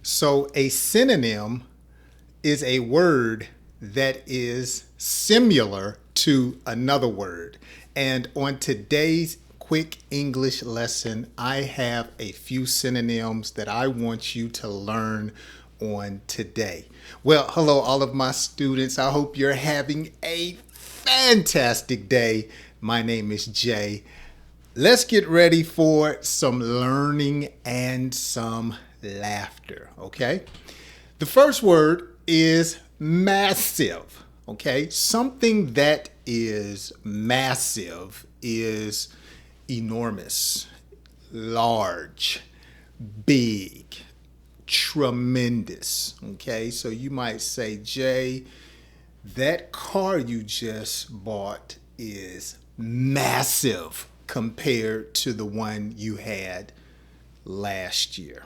So a synonym is a word that is similar to another word. And on today's quick English lesson, I have a few synonyms that I want you to learn on today. Well, hello, all of my students. I hope you're having a fantastic day. My name is Jay. Let's get ready for some learning and some laughter, okay? The first word is massive, okay? Something that is massive is enormous, large, big, tremendous, okay? So you might say, Jay, that car you just bought is massive compared to the one you had last year,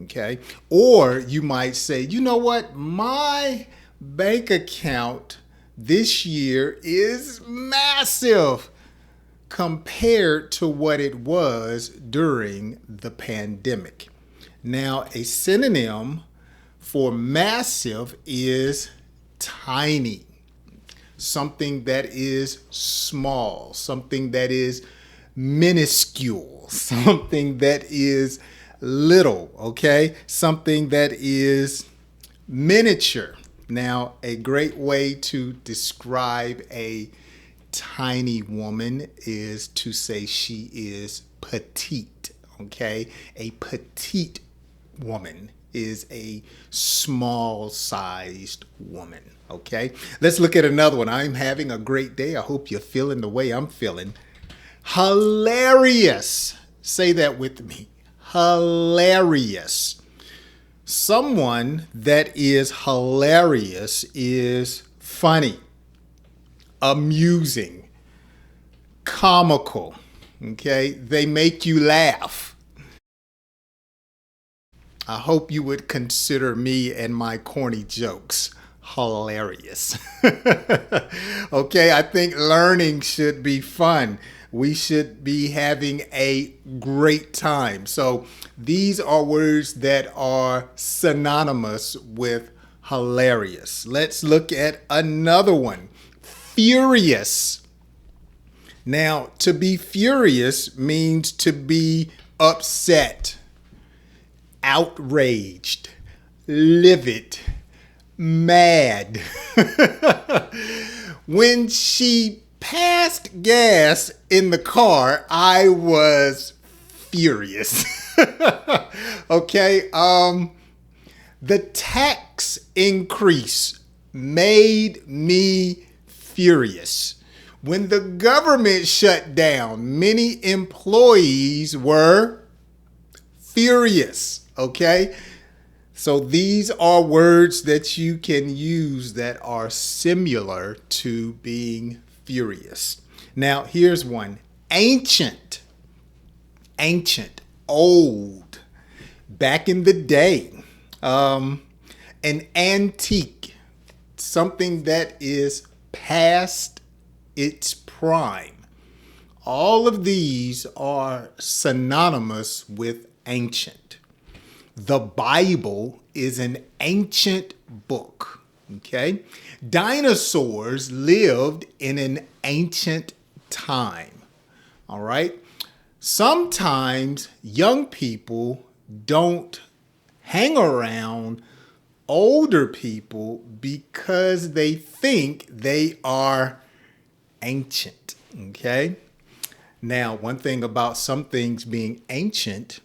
okay? Or you might say, you know what? My bank account this year is massive compared to what it was during the pandemic. Now, a synonym for massive is tiny. Something that is small, something that is minuscule, something that is little, okay? Something that is miniature. Now, a great way to describe a tiny woman is to say she is petite, okay? A petite woman is a small-sized woman, okay? Let's look at another one. I'm having a great day. I hope you're feeling the way I'm feeling. Hilarious. Say that with me. Hilarious. Someone that is hilarious is funny, amusing, comical, okay? They make you laugh. I hope you would consider me and my corny jokes hilarious. Okay, I think learning should be fun. We should be having a great time. So these are words that are synonymous with hilarious. Let's look at another one. Furious. Now, to be furious means to be upset, outraged, livid, mad. When she passed gas in the car, I was furious. Okay, the tax increase made me furious. When the government shut down, many employees were furious, okay? So these are words that you can use that are similar to being furious. Now, here's one. Ancient. Ancient. Old. Back in the day. An antique. Something that is past its prime. All of these are synonymous with ancient. The Bible is an ancient book, okay? Dinosaurs lived in an ancient time, all right? Sometimes young people don't hang around older people because they think they are ancient, okay? Now, one thing about some things being ancient,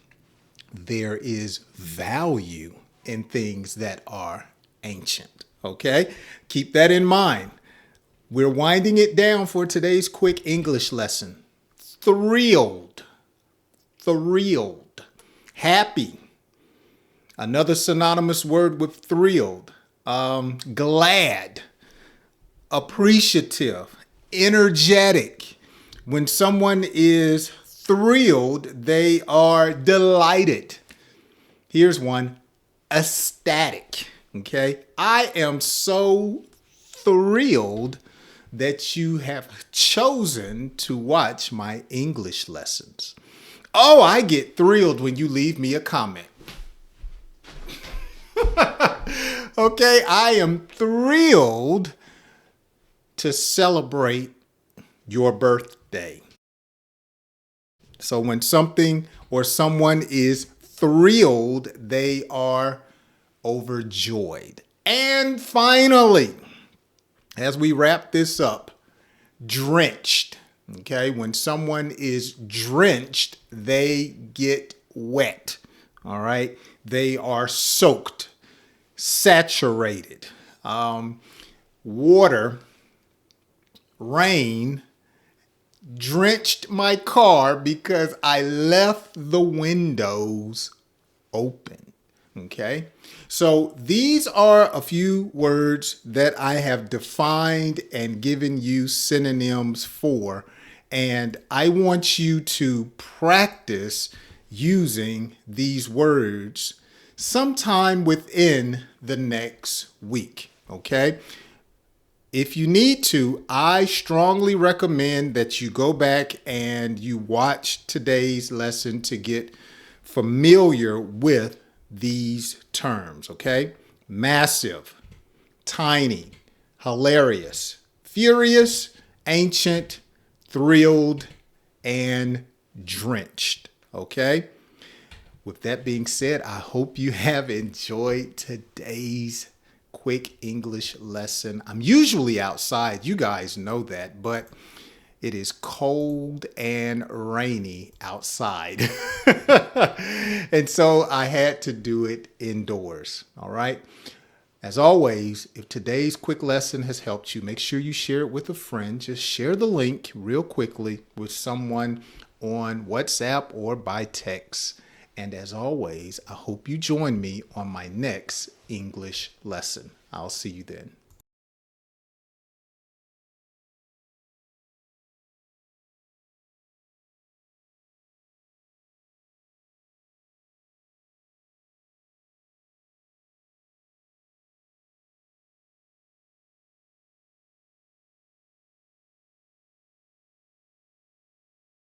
there is value in things that are ancient, okay? Keep that in mind. We're winding it down for today's quick English lesson. Thrilled, thrilled, happy. Another synonymous word with thrilled, glad, appreciative, energetic. When someone is thrilled, they are delighted. Here's one, ecstatic, okay? I am so thrilled that you have chosen to watch my English lessons. Oh, I get thrilled when you leave me a comment. Okay, I am thrilled to celebrate your birthday. So when something or someone is thrilled, they are overjoyed. And finally, as we wrap this up, drenched. Okay, when someone is drenched, they get wet. All right, they are soaked, saturated. Water, rain, drenched my car because I left the windows open. Okay, so these are a few words that I have defined and given you synonyms for, and I want you to practice using these words sometime within the next week. Okay. If you need to, I strongly recommend that you go back and you watch today's lesson to get familiar with these terms, okay? Massive, tiny, hilarious, furious, ancient, thrilled, and drenched, okay? With that being said, I hope you have enjoyed today's quick English lesson. I'm usually outside, you guys know that, but it is cold and rainy outside. And so I had to do it indoors. All right. As always, if today's quick lesson has helped you, make sure you share it with a friend. Just share the link real quickly with someone on WhatsApp or by text. And as always, I hope you join me on my next English lesson. I'll see you then.